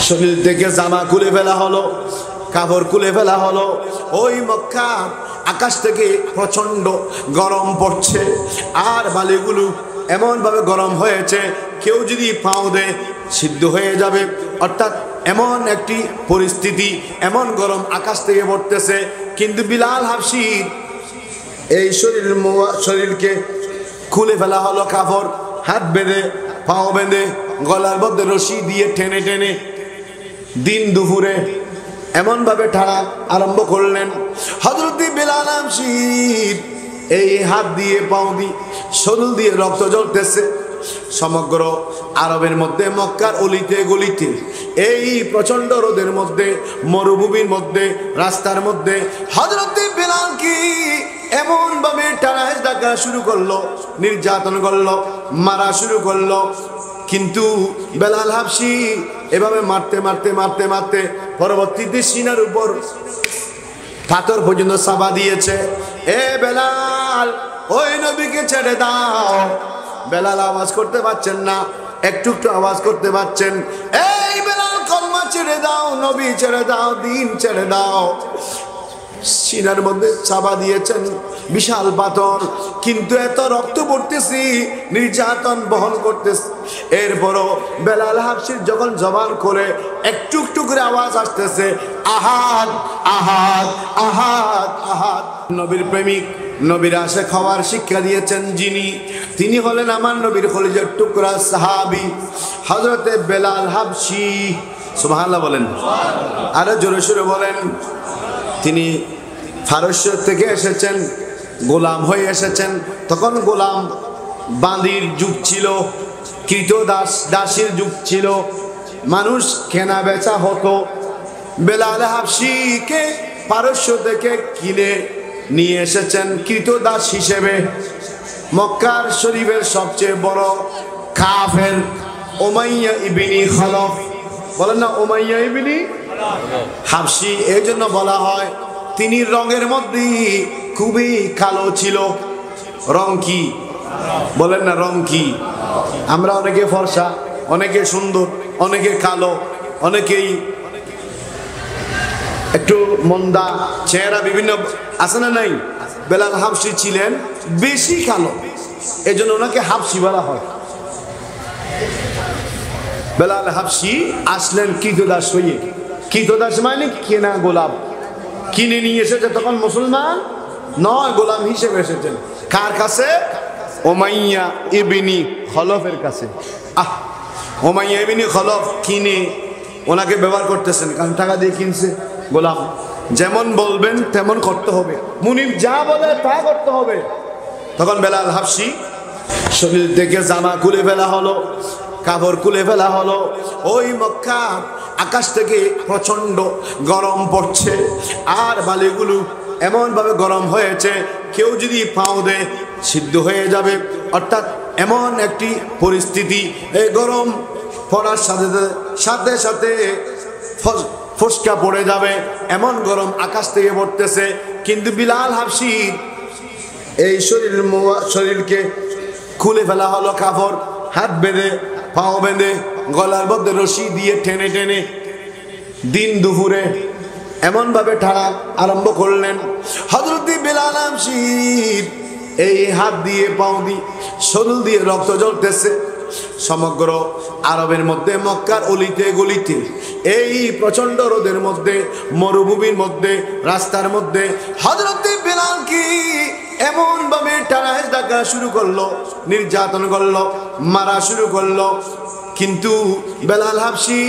শরীর থেকে জামা খুলে ফেলা হলো, কাপড় খুলে ফেলা হলো। ওই মক্কা আকাশ থেকে প্রচন্ড গরম পড়ছে, আর বালিগুলো এমন ভাবে গরম হয়েছে কেউ যদি পাও দেয় সিদ্ধ হয়ে যাবে। অর্থাৎ এমন একটি পরিস্থিতি, এমন গরম আকাশ থেকে পড়তেছে। কিন্তু বিলাল হাবশীর এই শরীরকে খুলে ফেলা হলো কাপড়, হাত বেঁধে পাও বেঁধে গলার মধ্যে রশি দিয়ে টেনে টেনে দিন দুপুরে এমন ভাবে টানা আরম্ভ করলেন। হযরত বিলাল হাবশীর এই হাত দিয়ে পাও দিয়ে শরীর দিয়ে রক্ত ঝরতেছে। সমগ্র আরবের মধ্যে মক্কার অলিতে গলিতে এই প্রচন্ড রোদের মধ্যে, মরুভূমির মধ্যে, রাস্তার মধ্যে হযরত বিলালকে এমন ভাবে টানা ডাকা শুরু করলো, নির্যাতন করলো, মারা শুরু করলো। কিন্তু বেলাল হাবশী এভাবে মারতে মারতে মারতে মারতে পরবর্তীতে সিনার উপর পাথর পর্যন্ত চাপা দিয়েছে। এ বেলাল, ওই নবীকে ছেড়ে দাও। বেলাল আওয়াজ করতে পারছেন না, একটু একটু আওয়াজ করতে পারছেন। এই বেলাল, কলমা ছেড়ে দাও, নবী ছেড়ে দাও, দিন ছেড়ে দাও। সিনার মধ্যে চাপা দিয়েছেন বিশাল পাথর, কিন্তু এত রক্ত পড়তেছি, নির্যাতন বহন করতেছি। এরপরও বেলাল হাবশীর যখন জবান করে একটু একটু করে আওয়াজ আসতেছে, আহাদ আহাদ আহাদ আহাদ। নবীর প্রেমিক, নবীর আশিক হওয়ার শিক্ষা দিয়েছেন যিনি, তিনি হলেন আমার নবীর কলিজার টুকরা সাহাবী হযরতে বেলাল হাবশী। সুবহানাল্লাহ বলেন, আরো জোরে সোরে বলেন। তিনি ফারস্য থেকে এসেছেন, গোলাম হয়ে এসেছেন। তখন গোলাম বাঁদির যুগ ছিল, কৃতদাস দাসীর যুগ ছিল, মানুষ কেনা বেচা হতো। বেলাল হাবশীকে পারস্য থেকে কিনে নিয়ে এসেছেন কৃতদাস হিসেবে। মক্কার শরীফের সবচেয়ে বড় কাফের উমাইয়া ইবনে খলফ, বলেন না উমাইয়া ইবনে হাবশী। এই জন্য বলা হয় তিনি রঙের মধ্যে খুবই কালো ছিল। রং কি? বলেন না রং কি? আমরা অনেকে ফর্সা, অনেকে সুন্দর, অনেকে কালো, অনেকেই একটু মন্দা চেহারা, বিভিন্ন আছে না নাই? বেলাল হাবশী ছিলেন বেশি কালো, এই জন্য ওনাকে হাবশী বলা হয়। বেলাল হাবশী আসলেন কৃতদাস হয়ে। কৃতদাস মানে কেনা গোলাম, কিনে নিয়ে এসেছে। তখন মুসলমান নয়, গোলাম হিসেবে এসেছেন। কার কাছে? উমাইয়া ইবনে খলফের কাছে। উমাইয়া ইবনে খলফ কিনে ওনাকে ব্যবহার করতেছেন, কারণ টাকা দিয়ে কিনছে। গোলাম যেমন বলবেন তেমন করতে হবে, মুনিব যা বলে তা করতে হবে। তখন বেলাল হাবশী শরীর থেকে জামা খুলে ফেলা হলো, কাপড় খুলে ফেলা হলো। ওই মক্কা আকাশ থেকে প্রচন্ড গরম পড়ছে, আর বালিগুলো এমন ভাবে গরম হয়েছে কেউ যদি পাও দেয় সিদ্ধ হয়ে যাবে। অর্থাৎ এমন একটি পরিস্থিতি, এই গরম পড়ার সাথে সাথে সাথে ফসকা পড়ে যাবে, এমন গরম আকাশ থেকে পড়তেছে। কিন্তু বিলাল হাবশীর এই শরীরকে খুলে ফেলা হলো কাপড়, হাত বেঁধে পাও বেঁধে গলার মধ্যে রশি দিয়ে টেনে টেনে দিন দুপুরে এমন ভাবে টানা আরম্ভ করলেন। হযরত বিলাল হাবশীর এই হাত দিয়ে পাও দিয়ে শরীর দিয়ে রক্ত ঝরতেছে। সমগ্র আরবের মধ্যে, মক্কার অলিতে গলিতে এই প্রচন্ড রোদের মধ্যে, মরুভূমির মধ্যে, রাস্তার মধ্যে হযরত বিলালকে এমন ভাবে টানা ডাকা শুরু করলো, নির্যাতন করলো, মারা শুরু করলো। কিন্তু বেলাল হাবশী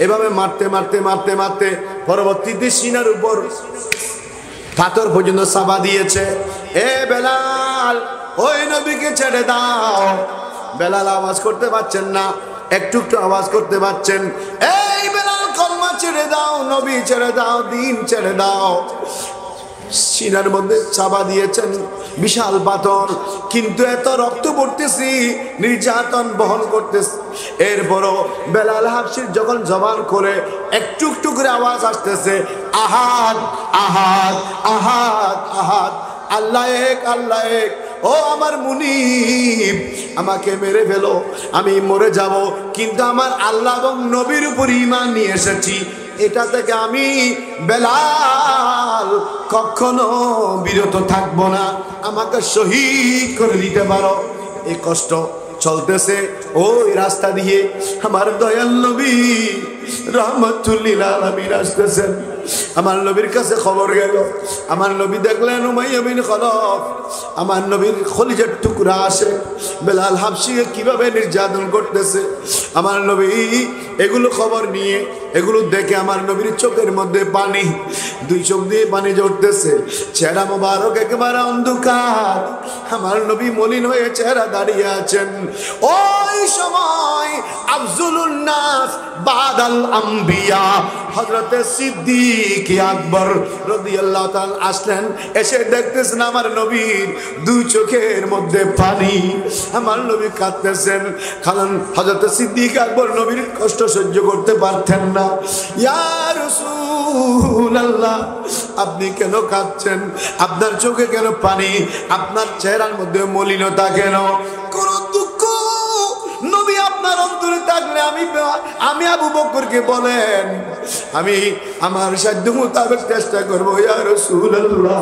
এভাবে মারতে মারতে মারতে মারতে পরবর্তীতে সিনার উপর পাথর পর্যন্ত চাপা দিয়েছে। এ বেলাল, ওই নবীকে ছেড়ে দাও। বেলাল আওয়াজ করতে পারছেন না, একটু একটু আওয়াজ করতে পারছেন। এই বেলাল, কলমা ছেড়ে দাও, নবী ছেড়ে দাও, দিন ছেড়ে দাও। সিনার মধ্যে চাপা দিয়েছেন বিশাল পাথর, কিন্তু এত রক্ত পড়তেছি, নির্যাতন বহন করতেছি। এরপরও বেলাল হাবশীর যখন জবান করে একটু একটু করে আওয়াজ আসতেছে, আহাদ আহাদ আহাদ আহাদ, আল্লাহ এক, আল্লাহ এক। ও আমার মুনিব, আমাকে মেরে ফেলো, আমি মরে যাব, কিন্তু আমার আল্লাহ এবং নবীর উপর ঈমান নিয়ে এসেছি, এটা থেকে আমি বেলাল কখনো বিরত থাকবো না, আমাকে শহীদ করে দিতে পারো। এই কষ্ট চলতেছে, ওই রাস্তা দিয়ে আমার দয়াল নবী রাহমাতুল লিল আলামিন আসতেছেন। আমার নবীর কাছে খবর গেল, আমার নবী দেখলেন উমাইয়া বিন খলফ, আমার নবীর খলিজার টুকরা আসে, বেলাল হাবশিকে কিভাবে নির্যাতন করতেছে। আমার নবী এগুলো খবর নিয়ে, এগুলো দেখে আমার নবীর চোখের মধ্যে পানি, দুই চোখ দিয়ে পানি ঝরতেছে, চেহারা মোবারক একেবারে অন্ধকার, আমার নবী মলিন হয়ে চেহারা দাঁড়িয়ে আছেন। ওই সময় আফজলুন নাস বাদাল আম্বিয়া হযরত সিদ্দিক আকবর রাদিয়াল্লাহু তাআলা আসলেন, এসে দেখতেছেন আমার নবীর দুই চোখের মধ্যে পানি, আমার নবী কাঁদতেছেন। কারণ হযরত সিদ্দিক আকবর নবীর কষ্ট সহ্য করতে পারতেন না। ইয়া রাসূলুল্লাহ, আপনি কেন কাঁদছেন? আপনার চোখে কেন পানি? আপনার চেহারার মধ্যে মলিনতা কেন? কোন দুঃখ নবী আপনার অন্তরে থাকলে আমি আবু বকরকে বলেন, আমি আমার সাধ্য মোতাবেক চেষ্টা করবো। ইয়া রাসূলুল্লাহ,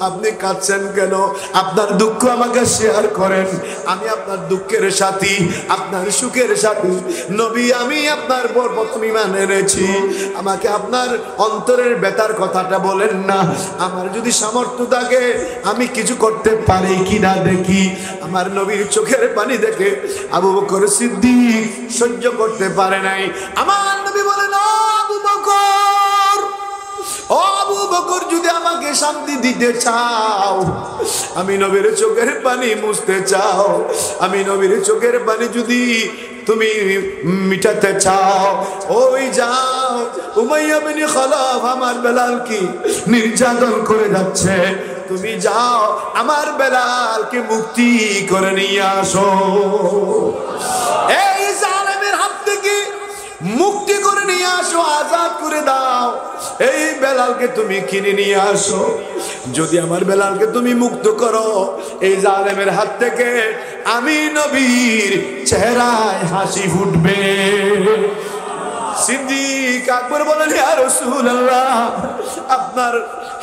আপনি কাঁদছেন কেন? আপনার দুঃখ আমাকে শেয়ার করেন, আমি আপনার দুঃখের সাথী, আপনার সুখের সাথী। নবী, আমি আপনার পর প্রথম ঈমান এনেছি, আমাকে আপনার অন্তরের ব্যথার কথাটা বলেন না। আমার যদি সামর্থ্য থাকে আমি কিছু করতে পারি কিনা দেখি। আমার নবীর চোখের পানি দেখে আবু বকর সিদ্দিক সহ্য করতে পারে নাই। আমার নবী বলেন, ও আবু বকর, ও আবু বকর, যদি আমাকে শান্তি দিতে চাও, আমি নবীর চোখের পানি মুছতে চাও, আমি নবীর চোখের পানি যদি তুমি মিটাতে চাও, ওই যাও, উমাইয়া বিন খলফ আমার বেলাল কি নির্যাতন করে যাচ্ছে, তুমি যাও আমার বেলালকে মুক্তি করে নিয়ে আসো। এই জালেমের হাত থেকে মুক্তি করে নিয়ে আসো, আজাদ করে দাও, এই বেলালকে তুমি কিনে নিয়ে আসো। যদি আমার বেলালকে তুমি মুক্ত করো, এই জালেমের হাত থেকে আমি নবীর চেহারায় হাসি ফুটবে। সিদ্দিক আকবর বলেন, ইয়া রাসূলুল্লাহ, আপনার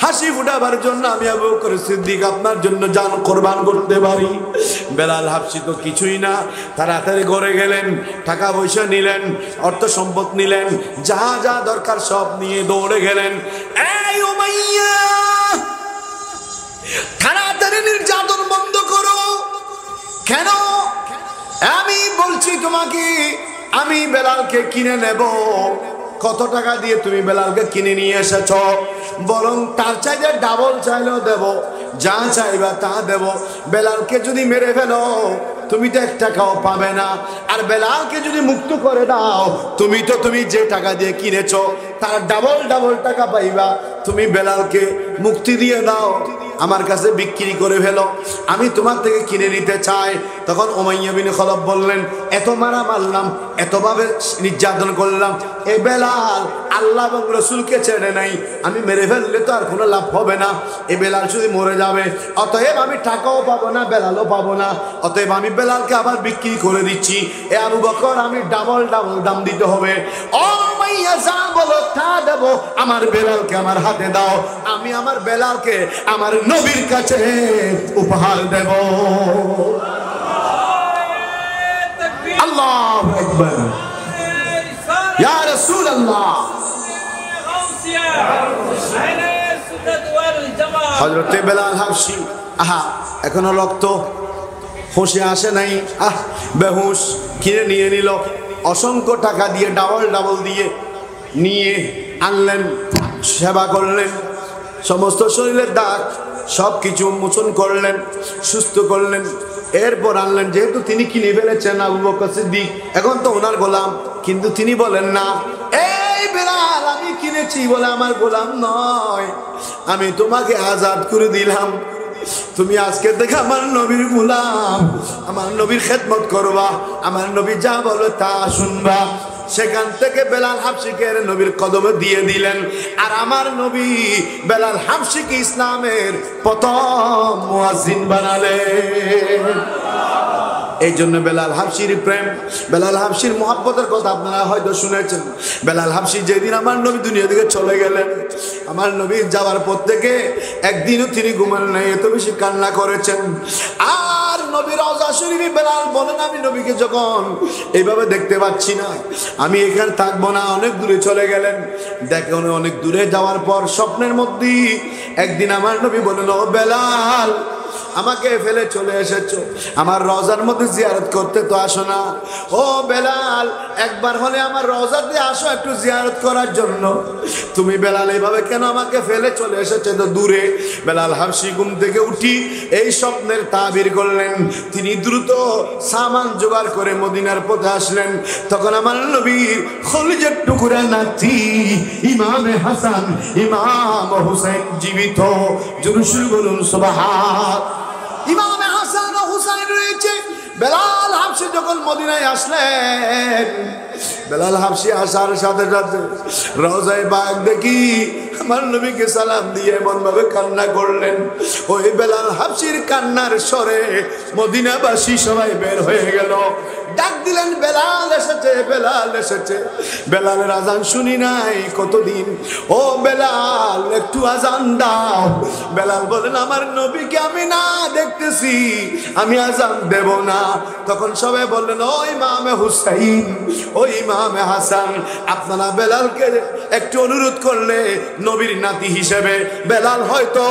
হাসি ফুটাবার জন্য আমি আবু বকর সিদ্দিক আপনার জন্য জান কোরবান করতে পারি। বেলাল হাবশি তো কিছুই না, তাড়াতাড়ি ঘরে গেলেন, টাকা পয়সা নিলেন, অর্থ সম্পদ নিলেন, যা যা দরকার সব নিয়ে দৌড়ে গেলেন। এই উমাইয়া, তাড়াতাড়ি নির্যাতন বন্ধ করো। কেন? আমি বলছি তোমাকে, আমি বেলালকে কিনে নেব। কত টাকা দিয়ে তুমি বেলালকে কিনে নিয়ে এসেছ? বরং তার চাইতে ডাবল চাইলেও দেব, যা চাইবা তা দেব। বেলালকে যদি মেরে ফেলো তুমি তো এক টাকাও পাবে না, আর বেলালকে যদি মুক্ত করে দাও তুমি যে টাকা দিয়ে কিনেছ তার ডাবল টাকা পাইবা। তুমি বেলালকে মুক্তি দিয়ে দাও, আমার কাছে বিক্রি করে ফেলো, আমি তোমার থেকে কিনে নিতে চাই। তখন উমাইয়া বিন খলফ বললেন, এত মারা মারলাম, এতভাবে নির্যাতন করলাম, এ বেলাল আল্লাহ এবং রসুলকে ছেড়ে নাই, আমি মেরে ফেললে তো আর কোনো লাভ হবে না, এ বেলাল শুধু মরে যাবে, অতএব আমি টাকাও পাবো না, বেলালও পাবো না, অতএব আমি বেলালকে আবার বিক্রি করে দিচ্ছি। এ আবু বকর, আমি ডাবল দাম দিতে হবে। ও উমাইয়া, যা বলো তা দেবো, আমার বেলালকে আমার হাতে দাও, আমি আমার বেলালকে আমার নবীর কাছে উপহার দেব। আল্লাহু আকবার, ইয়া রাসূলুল্লাহ। হযরত বেলাল হাবশি, আহা এখনো রক্ত হোশে আসে নাই, বেহুশ, কিনে নিয়ে নিল। অসংখ্য টাকা দিয়ে ডাবল দিয়ে নিয়ে আনলেন, সেবা করলেন, সমস্ত শরীরের দাগ সব কিছু মোচন করলেন, সুস্থ করলেন। এরপর আনলেন, যেহেতু তিনি কিনে ফেলেছেন আবু বকর সিদ্দিক, এখন তো ওনার গোলাম, কিন্তু তিনি বলেন না, এই বেলাল আমি কিনেছি বলে আমার গোলাম নয়, আমি তোমাকে আজাদ করে দিলাম, তুমি আজকে থেকে আমার নবীর গোলাম, আমার নবীর খেদমত করবা, আমার নবী যা বলো তা শুনবা। সেখান থেকে বেলাল হাবশিকে নবীর কদমে দিয়ে দিলেন। আর আমার নবী বেলাল হাবশিকে ইসলামের প্রথম মুয়াজ্জিন বানালেন। এই জন্য বেলাল হাবশির প্রেম, বেলাল হাবশির মহব্বতের কথা আপনারা হয়তো শুনেছেন। বেলাল হাবশি যেদিন আমার নবী দুনিয়া থেকে চলে গেলেন, আমার নবী যাওয়ার পর থেকে একদিনও তিনি ঘুমান নাই, এত বেশি কান্না করেছেন। আর নবীর রওজা শরীফে বেলাল বলেন, আমি নবীকে যখন এইভাবে দেখতে পাচ্ছি না, আমি এখানে থাকবো না, অনেক দূরে চলে গেলেন। দেখেন অনেক দূরে যাওয়ার পর স্বপ্নের মধ্যে একদিন আমার নবী বলেন, ও বেলাল, আমাকে ফেলে চলে এসেছো, আমার রওজার মধ্যে জিয়ারত করতে তো আসো না। ও বেলাল, একবার হলে আমার রওজাতে আসো একটু জিয়ারত করার জন্য। তুমি বেলাল এইভাবে কেন আমাকে ফেলে চলে এসেছো তো দূরে? বেলাল হাবশি ঘুম থেকে উঠি এই স্বপ্নের তাবির করলেন। তিনি দ্রুত সামান জোগাড় করে মদিনার পথে আসলেন। তখন আমার নবীর খলিজার টুকরা নাতি ইমামে হাসান, ইমাম হুসাইন জীবিত। জোরে শুরু বলুন সুবহান। ইমামে হাসান ও হুসাইন রয়েছে। বেলাল হাবশি যখন মদিনায় আসলেন, বেলাল হাবশি আসার সাথে সাথে রওজায়ে পাক দেখি আমার নবীকে সালাম দিয়ে এমন ভাবে কান্না করলেন, ওই বেলাল হাবশির কান্নার স্বরে মদিনাবাসী সবাই বের হয়ে গেল। ডাক দিলেন, বেলাল এসেছে, বেলাল এসেছে। বেলালের আজান শুনি নাই কতদিন। ও বেলাল, একটু আজান দাও। বেলাল বলেন, আমার নবীকে আমি না দেখতেছি, আমি আজান দেব না। তখন সবাই বললেন, ও ইমামে হুসাইন, ও ইমামে হাসান, আপনারা বেলালকে একটু অনুরোধ করলে নবীর নাতি হিসেবে বেলাল হয়তো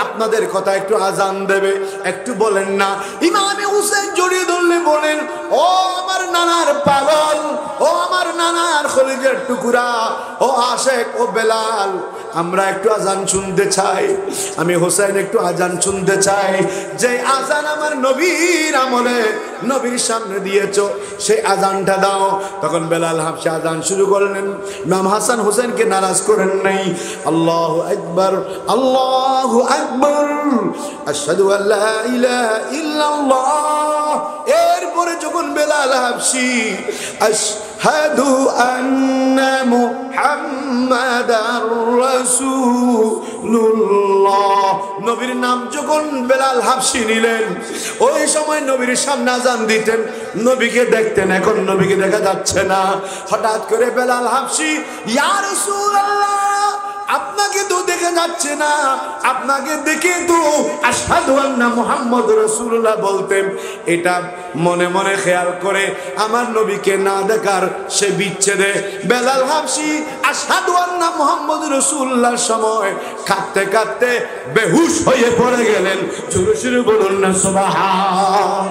আপনাদের কথা একটু আজান দেবে, একটু বলেন না। ইমামে হুসাইন জড়িয়ে ধরলে বলেন, ও আমার নানার পাগল, ও আমার নানার খলিজার টুকরা, ও আশেক, ও বেলাল, আমরা একটু আজান শুনতে চাই। আমি হোসেন একটু আজান শুনতে চাই। যে আজান আমার নবীর আমলে নবীর সামনে দিয়েছো, সেই আজানটা দাও। তখন বেলাল হাবশি আজান শুরু করলেন। ইমাম হাসান হোসেনকে নারাজ করেন নাই। আল্লাহু আকবার, আল্লাহু আকবার, আশহাদু আল্লা ইলাহা ইল্লাল্লাহ। এরপরে যখন বেলাল হাবশি আশহাদু আন্না মুহাম্মাদার রাসূলুল্লাহ, নবীর নাম যখন বেলাল হাবশি নিলেন, ওই সময় নবীর সামনে আজান দিতেন, নবীকে দেখতেন। এখন নবীকে দেখা যাচ্ছে না। হঠাৎ করে বেলাল হাবশি, ইয়া রাসূলুল্লাহ, আপনাকে তো দেখা যাচ্ছে না, আপনাকে দেখে তো আশহাদু আন্না মুহাম্মদ রাসূলুল্লাহ বলতেন। এটা মনে মনে খেয়াল করে আমার নবীকে না দেখার সে বিচ্ছেদে বেলাল হাবশি আশহাদু আন্না মুহাম্মদ রাসূলুল্লাহর সময় কাঁদতে কাঁদতে বেহুশ হয়ে পড়ে গেলেন। জোরে জোরে বলুন না সুবহান।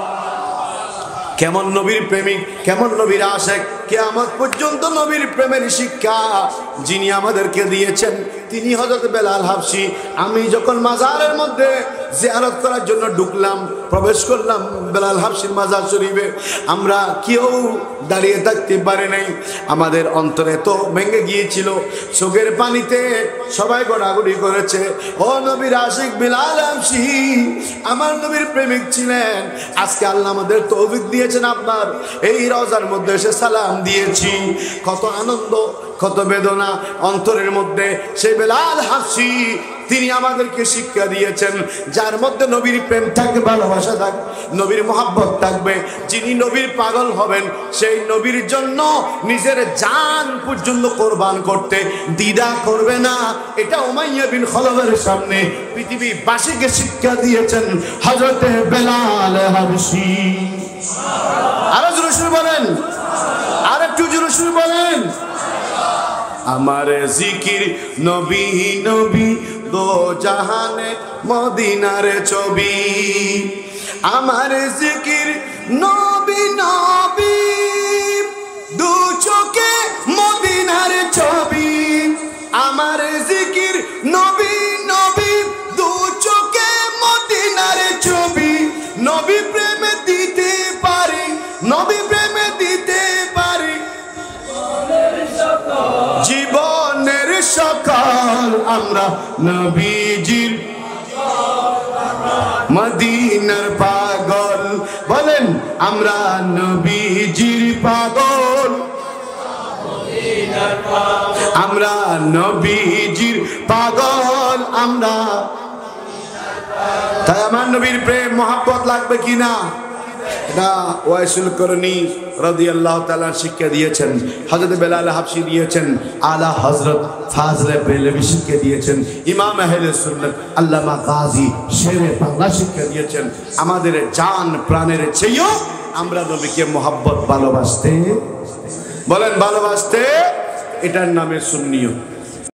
কেমন নবীর প্রেমিক, কেমন নবীর আশেক, কিয়ামত পর্যন্ত নবীর প্রেমের শিক্ষা যিনি আমাদেরকে দিয়েছেন তিনি হযরত বেলাল হাবশি। আমি যখন মাজারের মধ্যে জিয়ারত করার জন্য ঢুকলাম, প্রবেশ করলাম বেলাল হাবশির মাজার শরীফে, আমরা কেউ দাঁড়িয়ে থাকতে পারে নাই। আমাদের অন্তরে তো ভেঙে গিয়েছিল, চোখের পানিতে সবাই গড়াগড়ি করেছে। ও নবীর আশিক বেলাল হাবশি, আমার নবীর প্রেমিক ছিলেন। আজকে আল্লাহ আমাদের তৌফিক দিয়েছেন, আপনার এই রওজার মধ্যে এসে সালাম দিয়েছি। কত আনন্দ, কত বেদনা অন্তরের মধ্যে। সেই বেলাল হাবশি তিনি আমাদেরকে শিক্ষা দিয়েছেন, যার মধ্যে নবীর প্রেম থাকবে, ভালোবাসা থাকবে, নবীর মহব্বত থাকবে, যিনি নবীর পাগল হবেন, সেই নবীর জন্য নিজের জান পর্যন্ত কোরবান করতে দ্বিধা করবে না। এটা উমাইয়া বিন খলফের সামনে পৃথিবীবাসীকে শিক্ষা দিয়েছেন হযরত বেলাল হাবশি। আরো জোরে বলেন, আর একটু জোরে বলেন। আমার জিকির নবী নবী, দো জাহানে মদিনার ছবি। আমার জিকির নবী নবী, দু চোখে মদিনার ছবি। আমার জিকির নবী নবী, দু চোখে মদিনার ছবি। নবী প্রেমে দিতে পারি, নবী প্রেমে দিতে পারি জীবনের সকাল। আমরা নবীজির মদিনার পাগল, বলেন আমরা নবীজির পাগল। আমরা নবীজির পাগল আমরা, তাই আমার নবীর প্রেম মহব্বত লাগবে কিনা এটা ওয়াইসুল করনি রাদিয়াল্লাহু তাআলা শিক্ষা দিয়েছেন, হযরত বেলাল হাবশি দিয়েছেন, আলা হযরত ফাজলে বেলবি শিক্ষা দিয়েছেন, ইমাম আহলে সুন্নাত আল্লামা গাজী শেরে বাংলা শিক্ষা দিয়েছেন। আমাদের জান প্রাণের চেয়েও আমরা নবীকে মহব্বত ভালোবাসতে, বলেন ভালোবাসতে, এটার নামে সুন্নিয়ত।